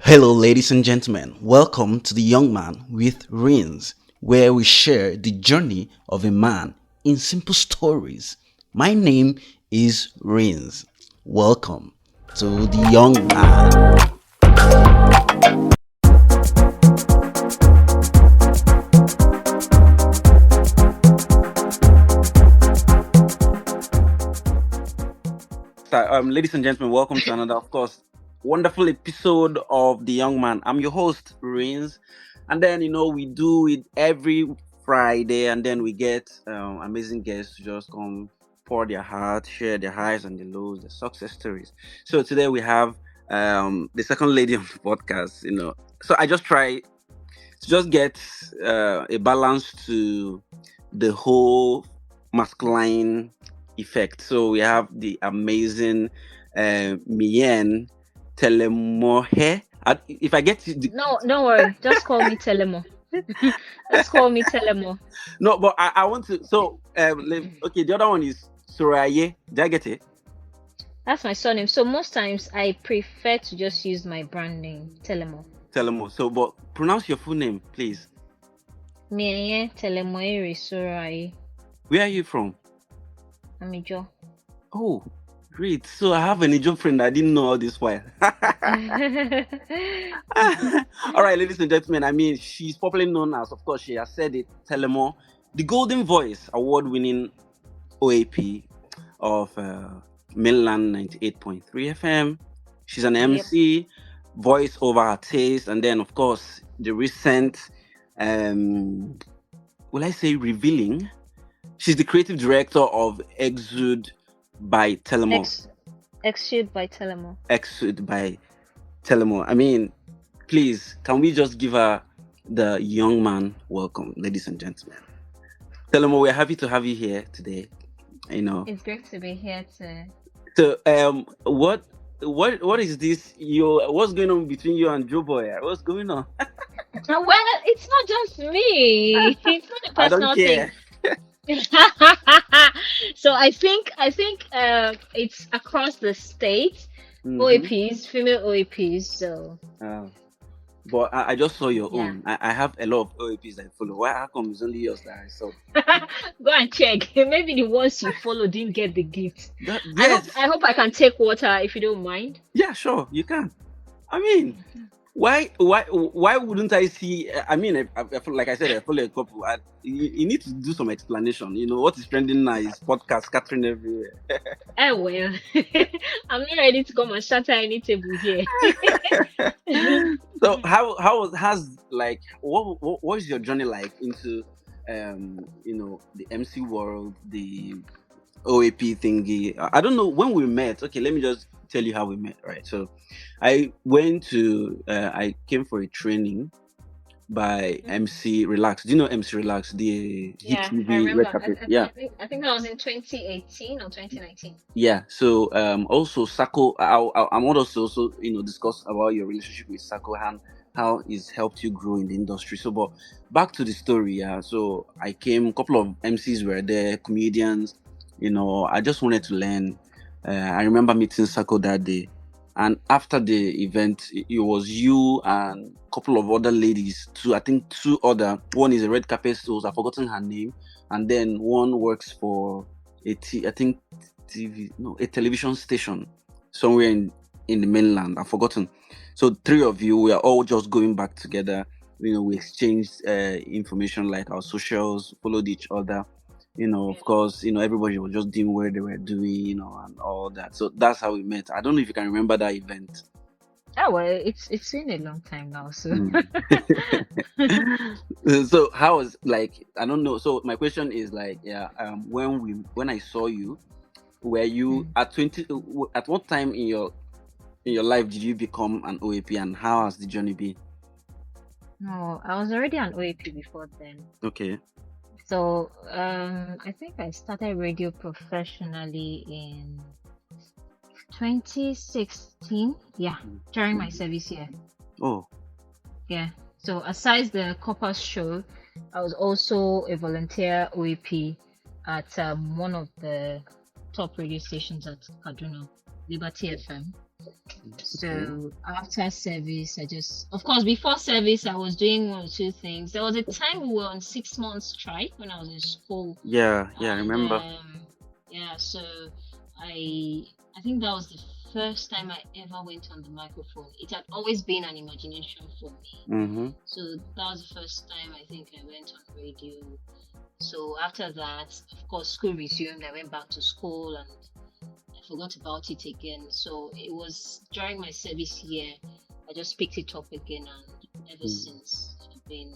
Hello, ladies and gentlemen. Welcome to the Young Man with Rings, where we share the journey of a man in simple stories. My name is Rins. Welcome to the Young Man. Ladies and gentlemen, welcome to another, of course, wonderful episode of The Young Man. I'm your host, Rins. And then, we do it every Friday, and then we get amazing guests to just come pour their heart, share their highs and the lows, their success stories. So today we have the second lady on the podcast. So I just try to just get a balance to the whole masculine effect. So we have the amazing Mien Telemoh. If I get the, No, don't worry. Just call me Telemo. Just call me Telemo. no, but I want to. So okay, the other one is Soraye. Did I get it? That's my surname. So most times I prefer to just use my brand name, Telemo. Telemoh. So, but pronounce your full name, please. Mieye Telemoere Sorai Where are you from? Amijo. Oh, great. So I have an Ijo friend. I didn't know all this while. All right, ladies and gentlemen. I mean, she's popularly known as, of course, she has said it, Telemoh, the Golden Voice award-winning OAP of Mainland 98.3 FM. She's an Yep. MC, voice over artist, and then, of course, the recent, will I say, revealing? She's the creative director of Exude by Telemoh. Exude by Telemo. Exude by Telemoh. I mean, please, can we just give her the young man welcome, ladies and gentlemen? Telemoh, we're happy to have you here today. It's great to be here to. So, what is this? What's going on between you and Joe Boy? What's going on? Well, it's not just me. It's not a I don't personal thing. care. So I think it's across the state. Mhm. OAPs, female OAPs. So But I just saw your yeah. own. I have a lot of OAPs that I follow. Why? How come it's only yours that I saw? Go and check. Maybe the ones you follow didn't get the gift. Yes. I hope I can take water if you don't mind. Yeah, sure, you can. I mean, why wouldn't I see? I mean, I feel like I said, I follow a couple. You need to do some explanation. What is trending now is podcast scattering everywhere. Well, I'm not ready to come and shatter any table here. So has like what is your journey like into the MC world, the OAP thingy? I don't know when we met. Okay, let me just tell you how we met. Right, so I came for a training by MC Relax. Do you know MC Relax? The Hit Yeah, I TV remember. red carpet. I think that was in 2018 or 2019. Yeah. So also Sako, I want us to also discuss about your relationship with Sako and how it's helped you grow in the industry. So, but back to the story. Yeah. So I came. A couple of MCs were there, comedians. I just wanted to learn. I remember meeting Sako that day, and after the event, it was you and a couple of other ladies. I think two other. One is a red carpet host. I've forgotten her name, and then one works for I think a television station somewhere in the mainland. I've forgotten. So three of you, we are all just going back together. We exchanged information like our socials, followed each other. Of course, everybody was just doing what they were doing, and all that. So that's how we met. I don't know if you can remember that event. Oh well, it's been a long time now. So So how was, like, I don't know. So my question is, like, yeah, when I saw you, were you at 20? At what time in your life did you become an OAP, and how has the journey been? no, I was already an OAP before then. Okay. So I think I started radio professionally in 2016. Yeah, during my service year. Oh, Yeah. So aside the Corpus show, I was also a volunteer OAP at one of the top radio stations at Kaduna, Liberty FM. Okay. So after service, I just, of course, before service, I was doing one or two things. There was a time we were on 6 months strike when I was in school, Yeah, yeah, I and remember. yeah, so I I think that was the first time I ever went on the microphone. It had always been an imagination for me. Mm-hmm. So that was the first time I think I went on radio. So after that, of course, school resumed. I went back to school and I forgot about it again. So it was during my service year, I just picked it up again, and ever since I've been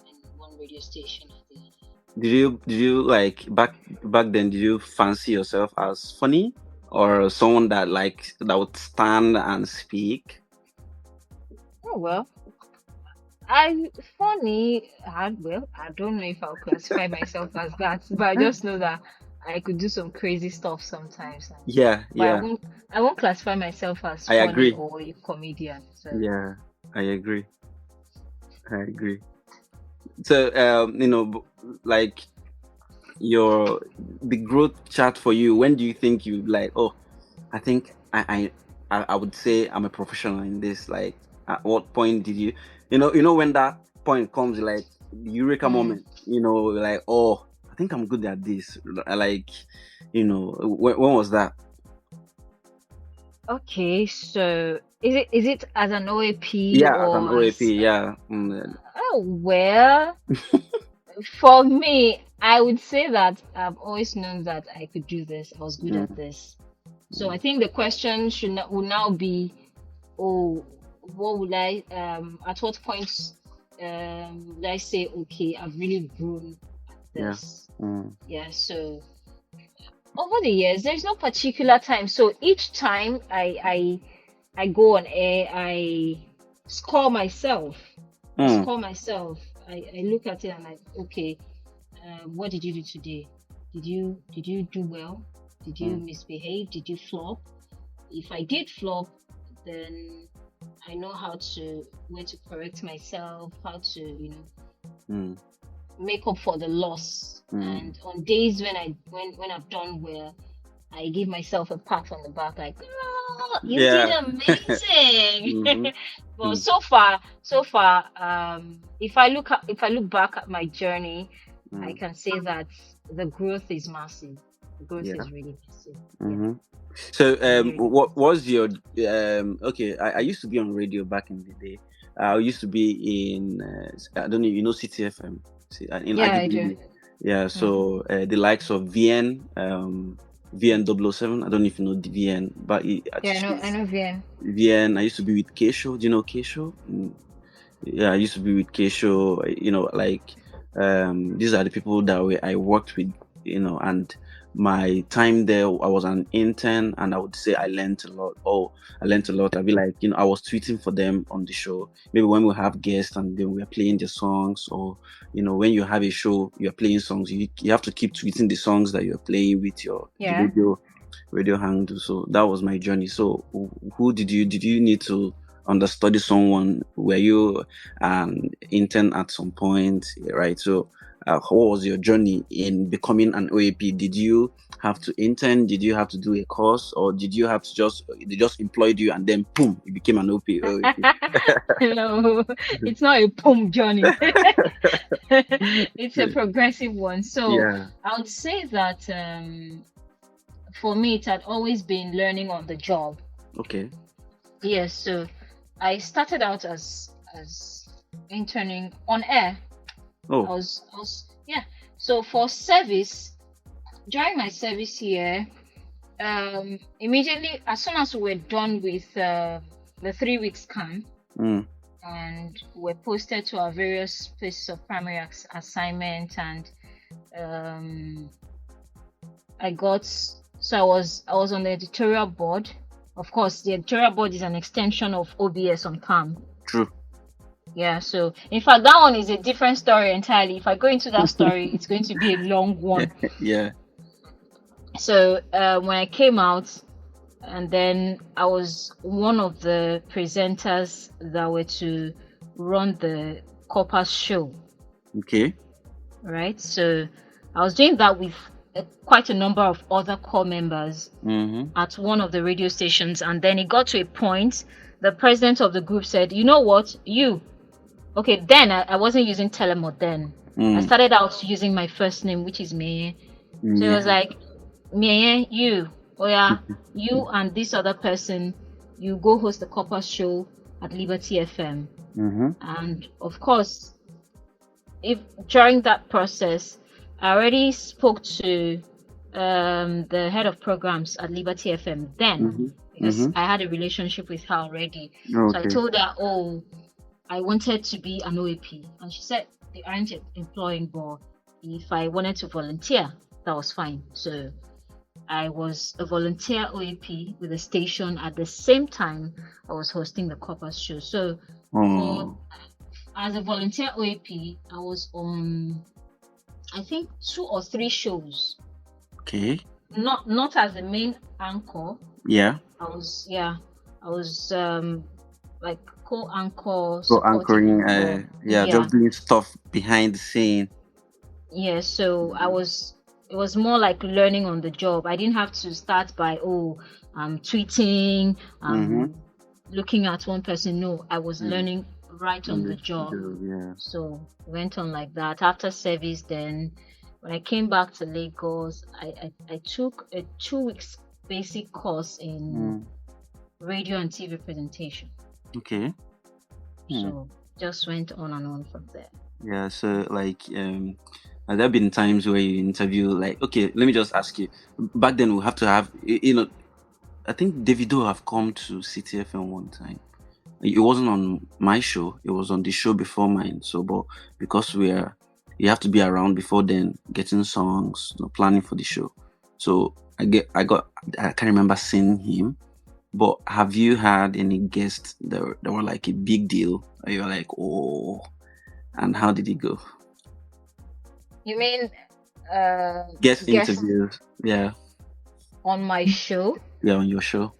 in one radio station or the other. Did you like back then? Did you fancy yourself as funny or someone that like that would stand and speak? Oh well, I funny. Well, I don't know if I'll classify myself as that, but I just know that I could do some crazy stuff sometimes. Yeah, But yeah, I won't classify myself as I funny agree. or a comedian. So Yeah, I agree. I agree. So, like your the growth chart for you. When do you think you like? Oh, I think I would say I'm a professional in this. Like, at what point did you know when that point comes, like the eureka mm, moment? Like, oh, I think I'm good at this. Like, when was that? okay, so is it as an OAP Yeah, as an or as OAP. Yeah. oh well, for me, I would say that I've always known that I could do this. I was good Mm, at this. So mm, I think the question will now be, oh, what would I at what point would I say, okay, I've really grown at yeah. this. Mm, Yeah, so over the years, there's no particular time. So each time I go on air, score myself. I mm, score myself. I look at it and like, okay, what did you do today? Did you do well? Did you mm, misbehave? Did you flop? If I did flop, then I know how to where to correct myself, how to mm, make up for the loss. mm. And on days when I've done well, I give myself a pat on the back, like, "Oh, you did Yeah. amazing." Mm-hmm. But so far, if I look back at my journey, I Mm, can say that the growth is massive. The growth yeah. is really massive. Yeah, Mm-hmm. So, really, really what massive. was your okay? I used to be on radio back in the day. I used to be in I don't know, CTFM, in Yeah, I do. Agibidi. Yeah. Mm. So the likes of VN, VN 007. I don't know if you know the VN, but Yeah, I she's know VN. VN. I used to be with Keisho. Do you know Keisho? Yeah, I used to be with Keisho. Like these are the people that I worked with. And my time there, I was an intern, and I would say I learned a lot. Oh, I learned a lot. I'd be like, I was tweeting for them on the show. Maybe when we have guests and then we're playing the songs, or when you have a show, you're playing songs. You have to keep tweeting the songs that you're playing with the Yeah. radio handle. So that was my journey. So who did you need to understudy someone? Were you an intern at some point, right? So what was your journey in becoming an OAP? Did you have to intern? Did you have to do a course, or did you have to they just employed you and then boom, you became an OAP? No, it's not a boom journey. It's a progressive one. So Yeah. I would say that for me, it had always been learning on the job. Okay. Yes, so I started out as interning on air. I Oh. was I was yeah. So for service, during my service year, immediately as soon as we were done with the 3 weeks camp Mm, and we're posted to our various places of primary assignment, and um, I was on the editorial board. Of course, the editorial board is an extension of OBS on CAM. true. Yeah, so in fact, that one is a different story entirely. If I go into that story, it's going to be a long one. Yeah. So when I came out, and then I was one of the presenters that were to run the Corpus show, Okay. right? So I was doing that with quite a number of other core members Mm-hmm. at one of the radio stations, and then it got to a point the president of the group said, you know what, you okay, then I wasn't using Telemoh then. I Mm. started out using my first name, which is Meye. So it was Yeah. like, Meye, you, oh yeah, you and this other person, you go host the Copper Show at Liberty FM. Mm-hmm. And of course, if during that process, I already spoke to the head of programs at Liberty FM then, Mm-hmm. because Mm-hmm. I had a relationship with her already. So I Okay. told her, oh, I wanted to be an OAP, and she said they aren't employing, but if I wanted to volunteer, that was fine. So I was a volunteer OAP with the station at the same time I was hosting the Corpus show. So for Oh. as a volunteer OAP, I was on I think 2 or 3 shows. Okay. Not as the main anchor. Yeah. I was like co-anchor So supporting anchoring. for Yeah, just doing stuff behind the scene. yeah, so it was more like learning on the job. I didn't have to start by tweeting, Mm-hmm. looking at one person. No, I was Mm. learning right on the job. Yeah. So went on like that. After service, then when I came back to Lagos, I took a 2 weeks basic course in radio and TV presentation. Okay. So just went on and on from there. Yeah. So like have there been times where you interview like, okay, let me just ask you. Back then we have to have I think Davido have come to City FM one time. It wasn't on my show, it was on the show before mine. So but because you have to be around before then getting songs, planning for the show. So I can't remember seeing him. But have you had any guests that were like a big deal? Or you're like, oh, and how did it go? You mean Guest guest interviews, yeah, on my show? yeah, on your show.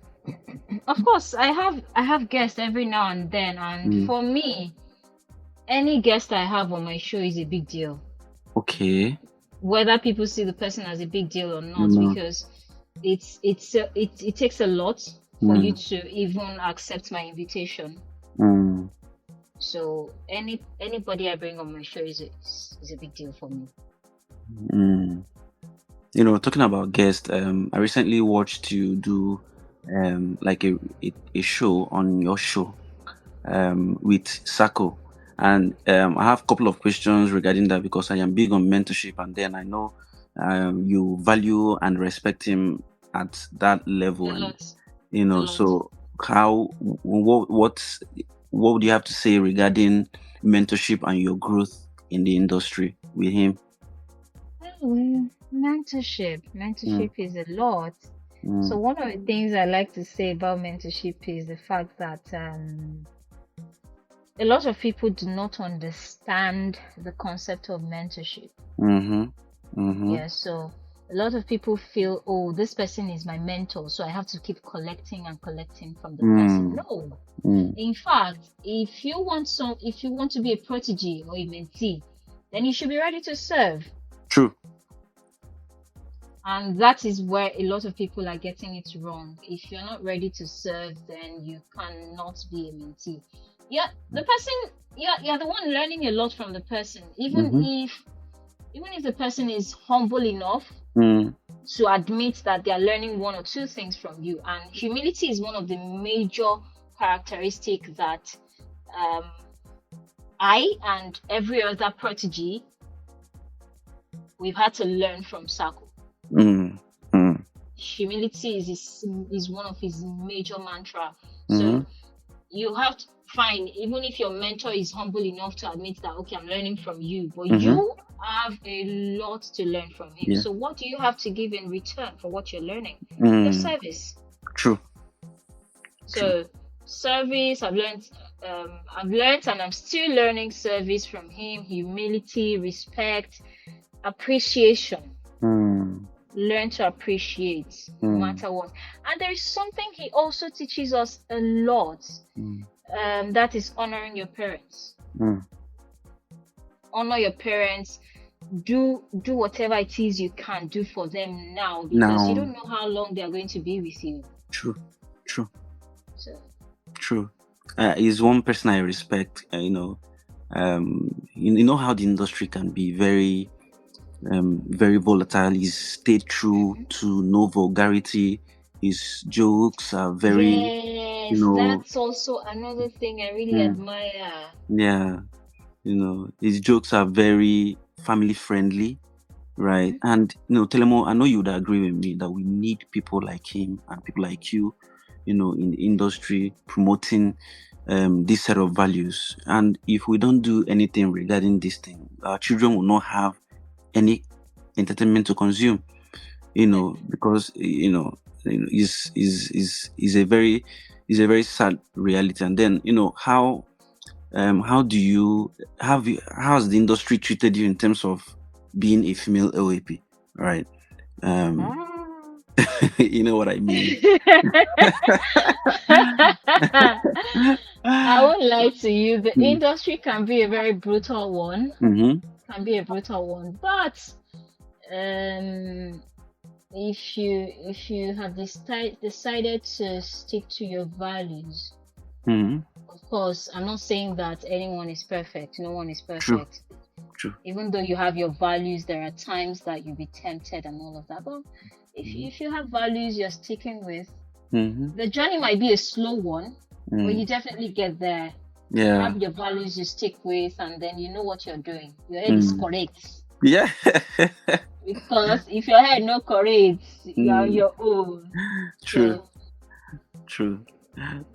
Of course, I have guests every now and then, and for me, any guest I have on my show is a big deal. Okay. Whether people see the person as a big deal or not, because it takes a lot for you to even accept my invitation. So anybody I bring on my show is a big deal for me. Talking about guests, I recently watched you do like a show on your show with Sako. And I have a couple of questions regarding that because I am big on mentorship, and then I know you value and respect him at that level. And so what would you have to say regarding mentorship and your growth in the industry with him? Mentorship is a lot. So one of the things I like to say about mentorship is the fact that a lot of people do not understand the concept of mentorship. Yeah, so a lot of people feel, oh, this person is my mentor, so I have to keep collecting and collecting from the person. No. In fact, if you want to be a protege or a mentee, then you should be ready to serve. True. And that is where a lot of people are getting it wrong. If you're not ready to serve, then you cannot be a mentee. Yeah, the person, you're the one learning a lot from the person. Even if the person is humble enough to admit that they are learning 1 or 2 things from you. And humility is one of the major characteristics that I and every other protege we've had to learn from Sako. Humility is one of his major mantra. So you have to find, even if your mentor is humble enough to admit that, okay, I'm learning from you, but you have a lot to learn from him. Yeah. So what do you have to give in return for what you're learning? Your service. True. So service, I've learned and I'm still learning service from him. Humility, respect, appreciation. Learn to appreciate no matter what. And there is something he also teaches us a lot. That is honoring your parents. Honor your parents. do whatever it is you can do for them now, because you Now, don't know how long they are going to be with you. true, true, So true. Is one person I respect. You know how the industry can be very volatile. He's stayed true mhm. to no vulgarity. His jokes are very, you Yes, know, that's also another thing I really mm, admire. yeah, his jokes are very family friendly, right? Mhm. And Telemo, I know you would agree with me that we need people like him and people like you, in the industry promoting this set of values. And if we don't do anything regarding this thing, our children will not have any entertainment to consume. Because is a very sad reality. And then how do you how has the industry treated you in terms of being a female OAP, right? Um, Ah. you know what I mean. I won't lie to you, the Mm. industry can be a very brutal one. Mm-hmm. Can be a brutal one. But um if you have decided to stick to your values, Mm-hmm. of course, I'm not saying that anyone is perfect. No one is True. perfect. True. Even though you have your values, there are times that you'll be tempted and all of that. But Mm-hmm. if you have values you're sticking with, Mm-hmm. the journey might be a slow one, but Mm. you definitely get there. You Yeah. have your values you stick with, and then you know what you're doing. Your head is Mm. correct. Yeah. Because if your head not correct, you are on Mm. your own. True. So True.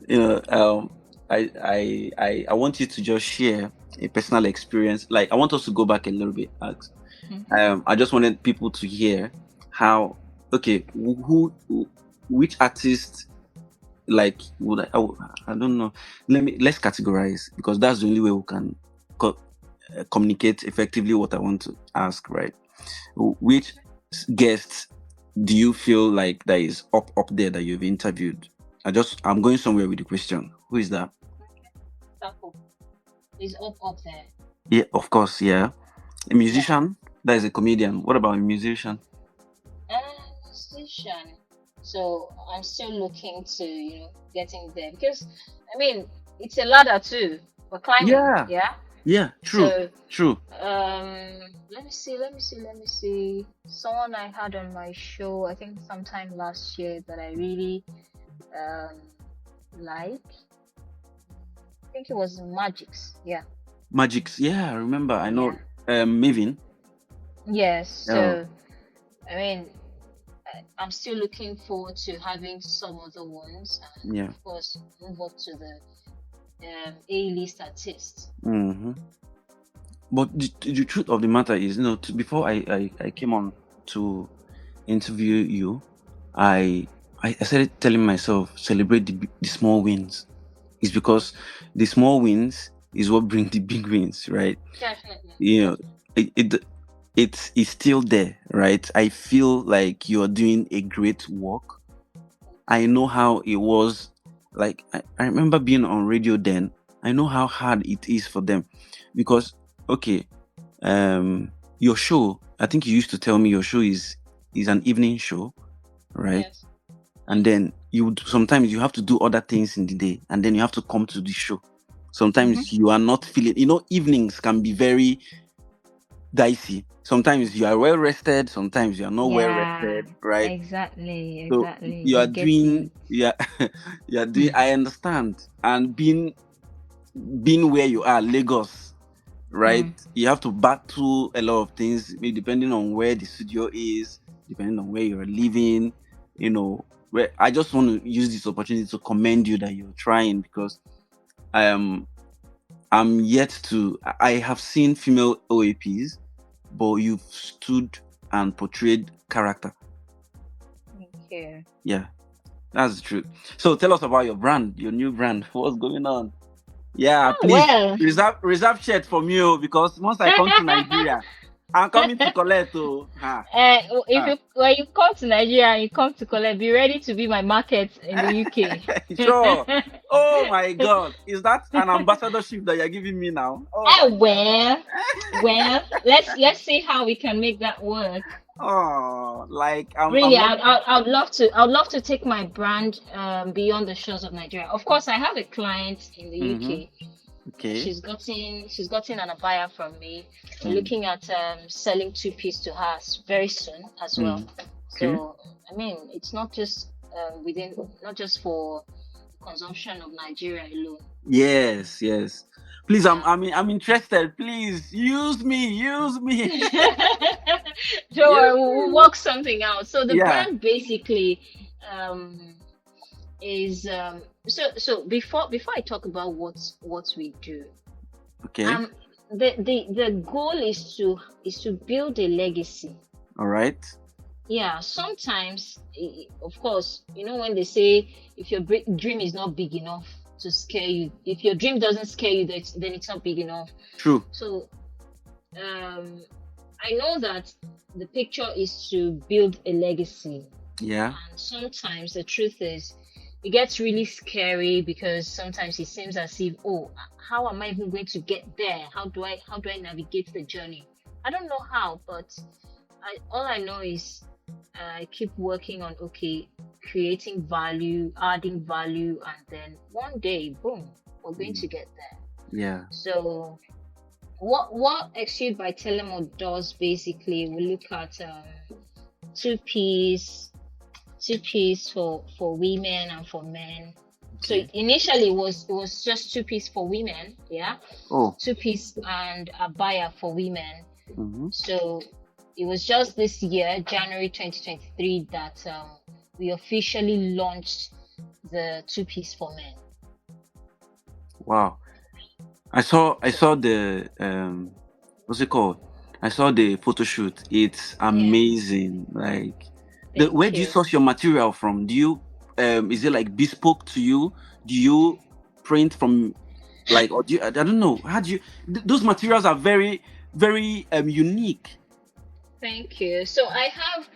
You know, I want you to just share a personal experience. Like, I want us to go back a little bit. mhm. I just wanted people to hear how. Okay, which artist, like, I don't know. Let's categorize, because that's the only way we can communicate effectively what I want to ask, right? Which guests do you feel like that is up there that you've interviewed? I'm going somewhere with the question. Who is that? Taco is up there. Yeah, of course, yeah. A Yeah. musician? That is a comedian. What about a musician? And musician. So I'm still looking to, getting there, because I mean it's a ladder too. We're climbing, Yeah, yeah. yeah, true, So true. let me see. Someone I had on my show, I think sometime last year, that I really um like. I think it was Magix. Yeah. Magics, yeah, I remember. I know. Yeah. Mavin. Yes. Oh, So I mean, I'm still looking forward to having some other ones, and yeah. of course move up to the A-list artists. Hmm. But the truth of the matter is, before I came on to interview you, I I started telling myself, celebrate the small wins. It's because the small wins is what bring the big wins, right? Definitely, You know, definitely. it's still there, right? I feel like you're doing a great work. I know how it was. Like, I remember being on radio then. I know how hard it is for them, because okay, your show. I think you used to tell me your show is an evening show, right? Yes, And yes. then sometimes you have to do other things in the day, and then you have to come to the show. Mm-hmm. Sometimes you are not feeling. Evenings can be very dicey. Sometimes you are well rested, sometimes you are not well Yeah, rested, right? exactly, So exactly. you I are get doing, it. yeah, you are doing. I understand, and being where you are, Lagos, right? Mm. You have to battle a lot of things, maybe depending on where the studio is, depending on where you're living. Where I just want to use this opportunity to commend you that you're trying, because um I'm yet to. I have seen female OAPs, but you've stood and portrayed character. Thank you. Yeah, that's the truth. So tell us about your brand, your new brand. What's going on? Yeah, Oh, please well, reserve shirt for me, because once I come to Nigeria. I'm coming to collect. Oh, ha, If ha. you when you come to Nigeria and you come to collect, be ready to be my market in the UK. Sure. Oh my God, is that an ambassadorship that you're giving me now? Oh Oh my God. well, let's see how we can make that work. Oh, like Really, I'm not. I'd love to take my brand beyond the shores of Nigeria. Of course, I have a client in the Mm-hmm. UK. Okay. She's gotten an abaya from me. We're Mm. looking at selling two-piece to her very soon as well. Mm. Okay. So I mean, it's not just not just for consumption of Nigeria alone. Yes, yes. Please, Yeah. I'm interested. Please use me, use me, Don't worry, use we'll me. work something out. So the Yeah. brand basically um, is so before I talk about what we do, Okay. um, the goal is to build a legacy. All right. Yeah, sometimes, of course, you know when they say if your dream is not big enough to scare you, if your dream doesn't scare you, then it's not big enough. True. So um, I know that the picture is to build a legacy, Yeah. and sometimes the truth is it gets really scary because sometimes it seems as if, oh, how am I even going to get there? How do I navigate the journey? I don't know how, but all I know is I keep working on, okay, creating value, adding value, and then one day, boom, we're going Mm. to get there. Yeah. So what Exude by Telemoh does basically, we look at two piece two piece for women and for men. So Okay. initially it was just two piece for women, yeah, Oh. two piece and a buyer for women. Mm-hmm. So it was just this year, January 2023, that we officially launched the two piece for men. Wow. I saw the what's it called? I saw the photo shoot. It's Yeah, amazing. Like where thank do you you. source your material from? Do you is it like bespoke to you? Do you print from like or do you, I don't know. How do you those materials are very, very unique. Thank you. So I have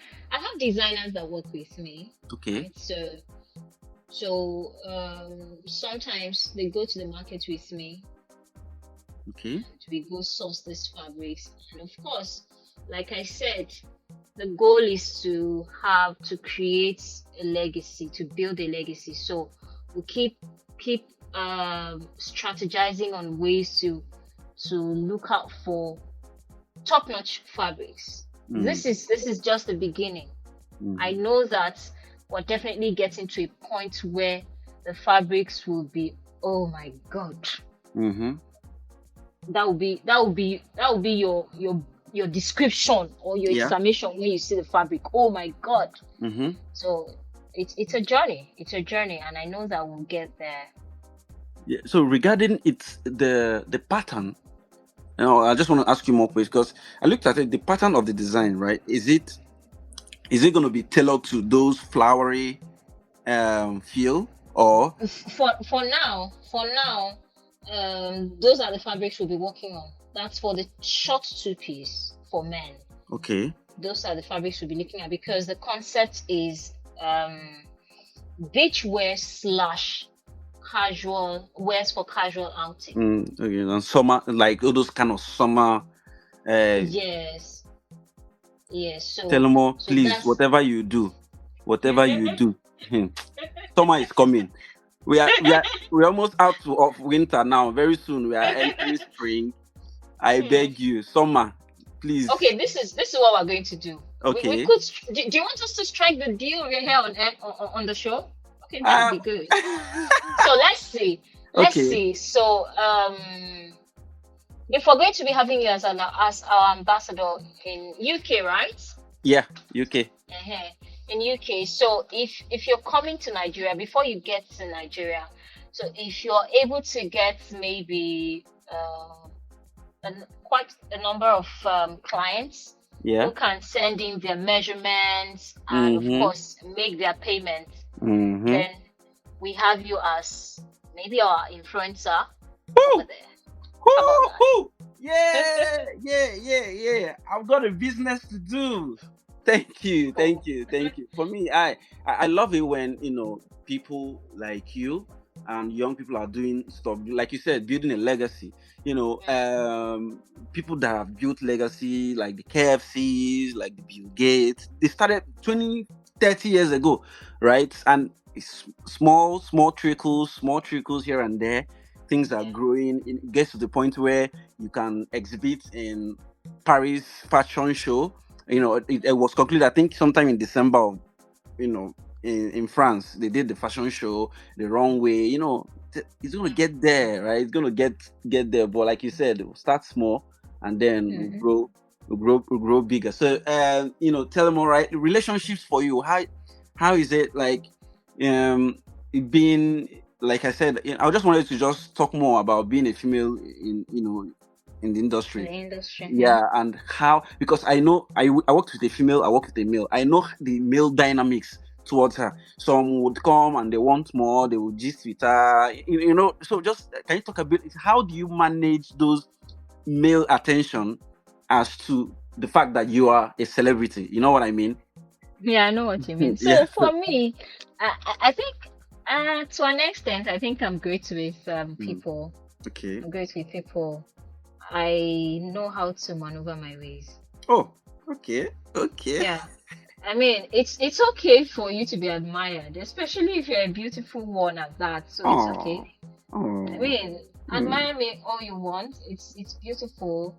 designers that work with me, Okay. right? So sometimes they go to the market with me Okay. and we go source these fabrics. And of course, like I said, the goal is to create a legacy, to build a legacy. So we keep strategizing on ways to look out for top-notch fabrics. Mm. This is just the beginning. I Mm. know that we're definitely getting to a point where the fabrics will be, oh my god, Mm-hmm. that will be your description or your Yeah. exclamation when you see the fabric. Oh my god. Mm-hmm. So it's a journey. It's a journey, and I know that we'll get there. Yeah. So regarding the pattern, I just want to ask you more questions because I looked at it. The pattern of the design, right? Is it going to be tailored to those flowery feel or For now, those are the fabrics we'll be working on. That's for the short two piece for men. okay? Those are the fabrics we'll be looking at because the concept is beach wear / casual wears for casual outing. Okay, and summer, like all those kind of summer. Yes, yes. Telemoh, So please, that's whatever you do, summer is coming. We're almost out of winter now. Very soon we are entering spring. I beg you, summer, please. okay. This is what we're going to do. We Okay. could. Do you want us to strike the deal right here on the show? Okay, that would be good. So let's see. Let's Okay. see. So if we're going to be having you as our ambassador in UK, right? Yeah, UK. Uh-huh. In UK. So if you're coming to Nigeria, before you get to Nigeria, so if you're able to get maybe quite a number of clients Yeah. who can send in their measurements and of course make their payment, then we have you as maybe our influencer over there. How about Hoo, hoo. that? Yeah. I've got a business to do. Cool. Thank you. For me, I love it when people like you and young people are doing stuff like you said, building a legacy. You know, people that have built legacy like the KFCs, like the Bill Gates. They started 20, 30 years ago, right? And it's small trickles here and there. Things are Yeah. growing. It gets to the point where you can exhibit in Paris fashion show. It was concluded, I think, sometime in December of, in France. They did the fashion show the wrong way. It's gonna get there, right? It's gonna get there. But like you said, we'll start small and then we'll Mm-hmm. grow, we'll grow bigger. So, tell them, all right, relationships for you. How is it like? It being, like I said, I just wanted to just talk more about being a female in the In the industry. industry. Yeah. Yeah, and how, because I know I worked with a female, I work with a male. I know the male dynamics towards her. Some would come and they want more, they would gist with her. So just can you talk a bit? How do you manage those male attention as to the fact that you are a celebrity? You know what I mean? Yeah, I know what you mean. Yeah. So for me, I think to an extent, I think I'm great with Mm, people. okay. I'm great with people. I know how to maneuver my ways. Oh, okay. Okay. Yeah. I mean, it's okay for you to be admired, especially if you're a beautiful one at that. So it's okay. Oh. I Oh. mean, Mm, admire me all you want. It's beautiful.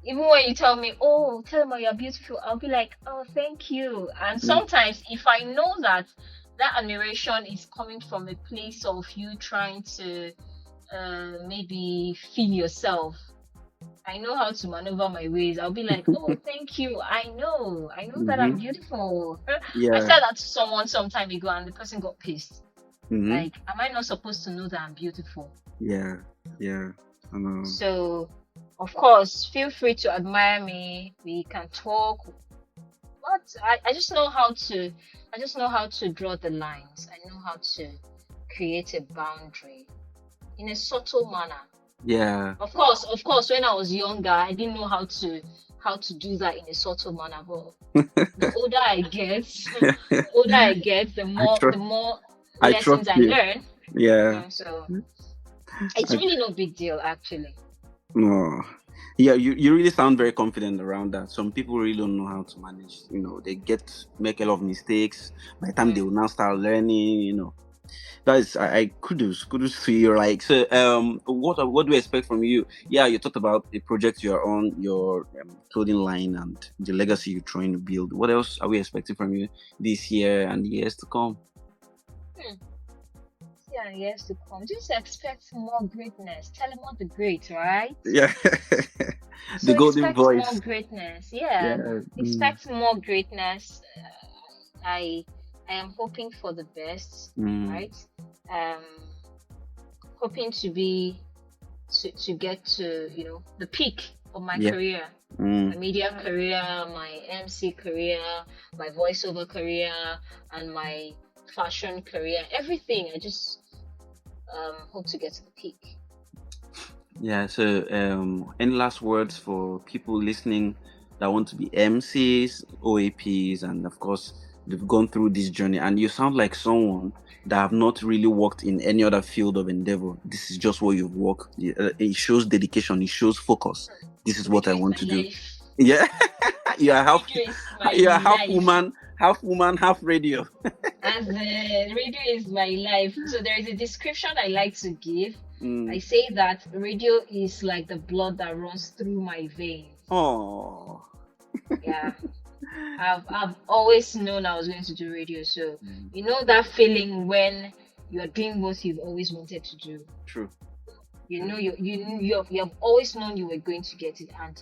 Even when you tell me, "Oh, tell me you're beautiful," I'll be like, "Oh, thank you." And mm, sometimes, if I know that that admiration is coming from a place of you trying to maybe feel yourself, I know how to maneuver my ways. I'll be like, "Oh, thank you. I know that I'm mm-hmm. beautiful." I Yeah. said that to someone some time ago, and the person got pissed. Mm-hmm. Like, am I not supposed to know that I'm beautiful? Yeah. Yeah. I know. So, of course, feel free to admire me. We can talk, but I just know how to. I just know how to draw the lines. I know how to create a boundary in a subtle manner. Yeah. Of course, when I was younger, I didn't know how to do that in a subtle manner. But the older I get, the older I get, the I more the trust. more I lessons trust I you. learn. Yeah. So it's I, really no big deal, actually. no. Yeah, you really sound very confident around that. Some people really don't know how to manage. They make a lot of mistakes. By the time they will now start learning, that's I kudos to you. Like, so, what do we expect from you? Yeah, you talked about the project you're on, your clothing line, and the legacy you're trying to build. What else are we expecting from you this year and the years to come? Hmm. Yeah, years to come. Just expect more greatness. Telemoh the Great, right? Yeah, So the golden expect more voice. greatness. Yeah, Yeah. expect more greatness. I I am hoping for the best, Mm, right? Um, hoping to get to the peak of my yeah. career, my Mm, media career, my MC career, my voiceover career, and my fashion career. Everything. I just hope to get to the peak. yeah. So, any last words for people listening that want to be MCs, OAPs, and of course, they've gone through this journey? And you sound like someone that have not really worked in any other field of endeavor. This is just what you've worked. It shows dedication. It shows focus. This is what I Radio is want my to do. life. Yeah, you are half. Radio is my You are half life. woman, half radio. As radio is my life. So there is a description I like to give. I Mm. say that radio is like the blood that runs through my veins. Oh. Yeah. I've always known I was going to do radio. So Mm, you know that feeling when you're doing what you've always wanted to do. true. You True. know you have always known you were going to get it. And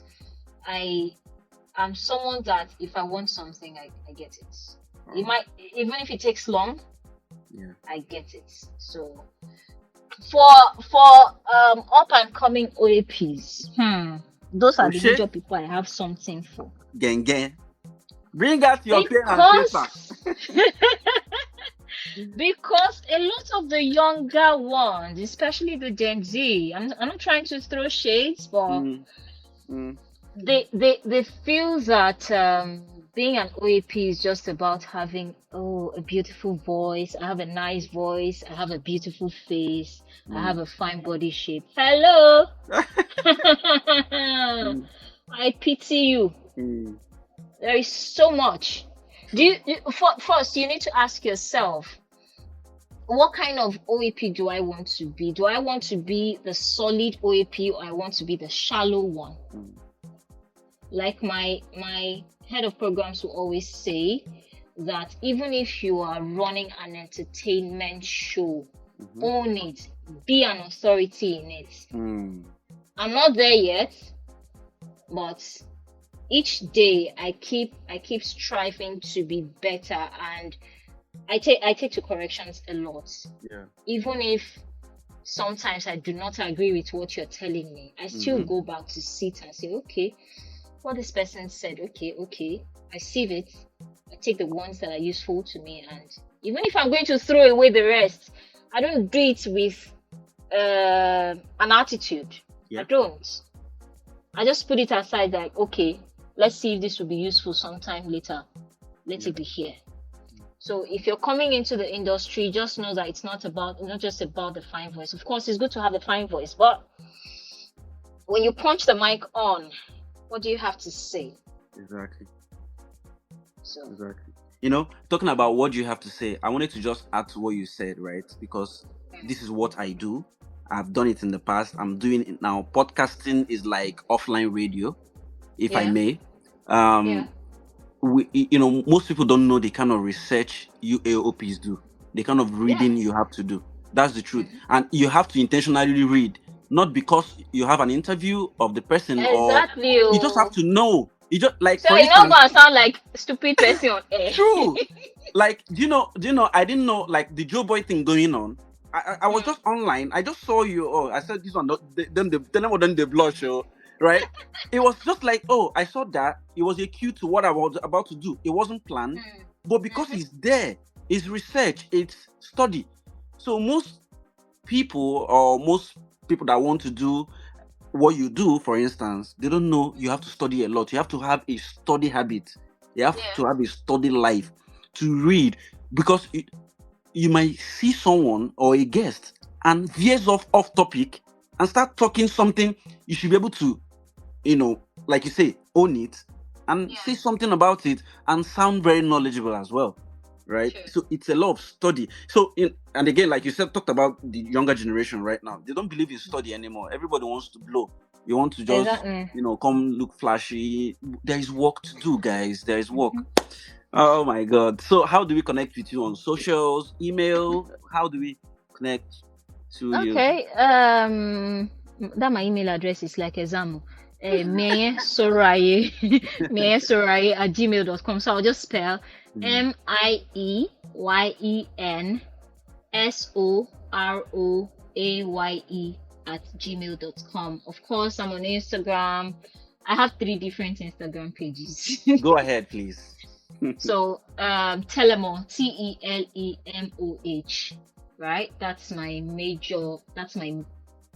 I am someone that if I want something I get it. It Oh, might, even if it takes long, yeah. I get it. So for up and coming OAPs, those are the Oshe, major people I have something for. gang gang. Bring out your pen and paper. Because because a lot of the younger ones, especially the Gen Z, I'm not trying to throw shades, but Mm, mm, they feel that being an OAP is just about having a beautiful voice. I have a nice voice. I have a beautiful face. I mm, have a fine body shape. Hello. mm, I pity you. mm, There is so much. First you need to ask yourself, what kind of OAP do I want to be? Do I want to be the solid OAP, or I want to be the shallow one? mm, Like my head of programs will always say that even if you are running an entertainment show, mhm, own it, be an authority in it. mm. I'm not there yet, but each day I keep striving to be better, and I take to corrections a lot. Yeah. Even if sometimes I do not agree with what you're telling me, I still Mhm, go back to sit and say, okay, what this person said, okay, I sieve it. I take the ones that are useful to me, and even if I'm going to throw away the rest, I don't do it with an attitude. I yeah. don't. I just put it aside, like, okay, let's see if this will be useful sometime later. Let Yeah. it be here. So if you're coming into the industry, just know that it's not just about the fine voice. Of course, it's good to have a fine voice, but when you punch the mic on, what do you have to say? Exactly. So Exactly. Talking about what you have to say, I wanted to just add to what you said, right? Because this is what I do. I've done it in the past. I'm doing it now. Podcasting is like offline radio, if I yeah, may. yeah, Um, most people don't know the kind of research you AOPs do, the kind of yeah. reading you have to do. That's the truth. Mhm. And you have to intentionally read, not because you have an interview of the person, or Exactly. you just have Oh. to know. You just, like, So for you're not instance, gonna sound like stupid person on air. true. Like, do you know, I didn't know, like, the Joe Boy thing going on. I was Mm, just online. I just saw you. Oh, I said this one. Then the then them they blush. Oh, right. It was just like, oh, I saw that. It was a cue to what I was about to do. It wasn't planned, mm, but because mhm. it's there, it's research, it's study. So most people that want to do what you do, for instance, they don't know you have to study a lot. You have to have a study habit. You have Yeah, to have a study life to read, because you might see someone or a guest and veers off topic and start talking something. You should be able to, like you say, own it and say yeah, something about it and sound very knowledgeable as well, right? sure. So it's a lot of study. So and again, like you said, talked about the younger generation right now. They don't believe in study anymore. Everybody wants to blow. You want to just, Exactly. come look flashy. There is work to do, guys. There is work. Mhm. Oh my God. So how do we connect with you on socials, email? How do we connect to you? Okay. That my email address is like exam. Meye Soraye, Meye Soraye at gmail.com. So I'll just spell Mm, MIEYENSOROAYE at gmail.com. Of course, I'm on Instagram. I have 3 different Instagram pages. Go ahead, please. So Telemoh, Telemoh, right? That's my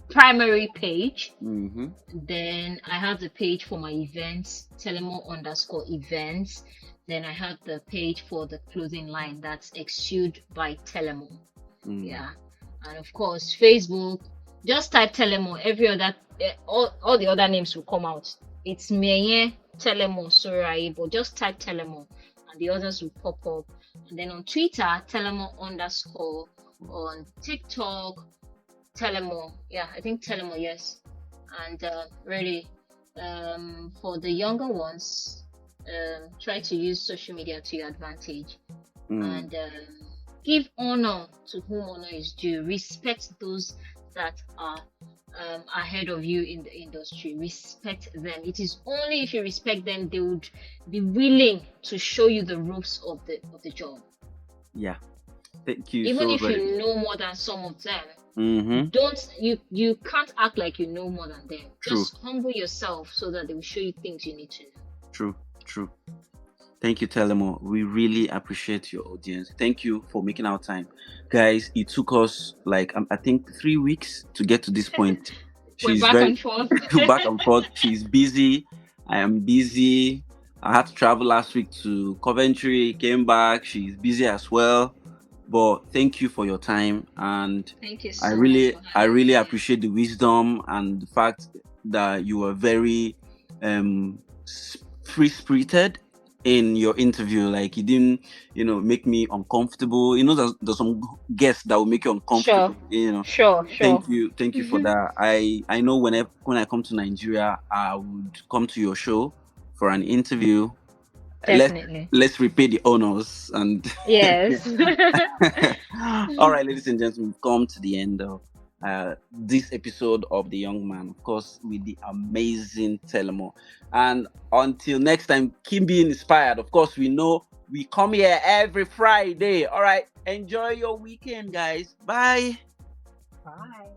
primary page. Mm-hmm. Then I have the page for my events, Telemoh_events. Then I have the page for the clothing line, that's Exude by Telemoh. Mm, Yeah. And of course, Facebook, just type Telemoh. All the other names will come out. It's Meye Telemoh Sorai, but just type Telemoh and the others will pop up. And then on Twitter, Telemoh_, on TikTok, Telemoh. Yeah, I think Telemoh, yes. And really, for the younger ones, try to use social media to your advantage, mm. and give honor to whom honor is due. Respect those that are ahead of you in the industry. Respect them. It is only if you respect them they would be willing to show you the ropes of the job. Yeah. Thank you Even so if very. you know more than some of them, Mm-hmm. don't you can't act like you know more than them. True. Just humble yourself so that they will show you things you need to know. True. True. Thank you, Telemo. We really appreciate your audience. Thank you for making our time. Guys, it took us like, I think 3 weeks to get to this point. We're She's back very and forth. back and forth. She's busy. I am busy. I had to travel last week to Coventry, came back. She's busy as well. But thank you for your time, and Thank you I so much really for I having really me. appreciate the wisdom and the fact that you were very um free spirited in your interview. Like, you didn't, make me uncomfortable. There's some guests that will make you Sure, uncomfortable. sure, sure. Thank you for that. I know when I come to Nigeria, I would come to your show for an interview. Let's Definitely. let's repay the honors and Yes. all right, ladies and gentlemen, we've come to the end of this episode of The Young Man, of course, with the amazing Telemo. And until next time, keep being inspired. Of course, we know we come here every Friday. All right, enjoy your weekend, guys. Bye. Bye.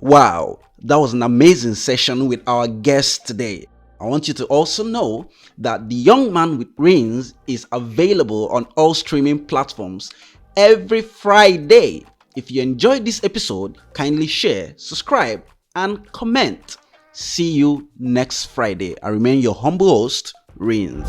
Wow, that was an amazing session with our guest today. I want you to also know that The Young Man with Rings is available on all streaming platforms every Friday. If you enjoyed this episode, kindly share, subscribe, and comment. See you next Friday. I remain your humble host, Rings.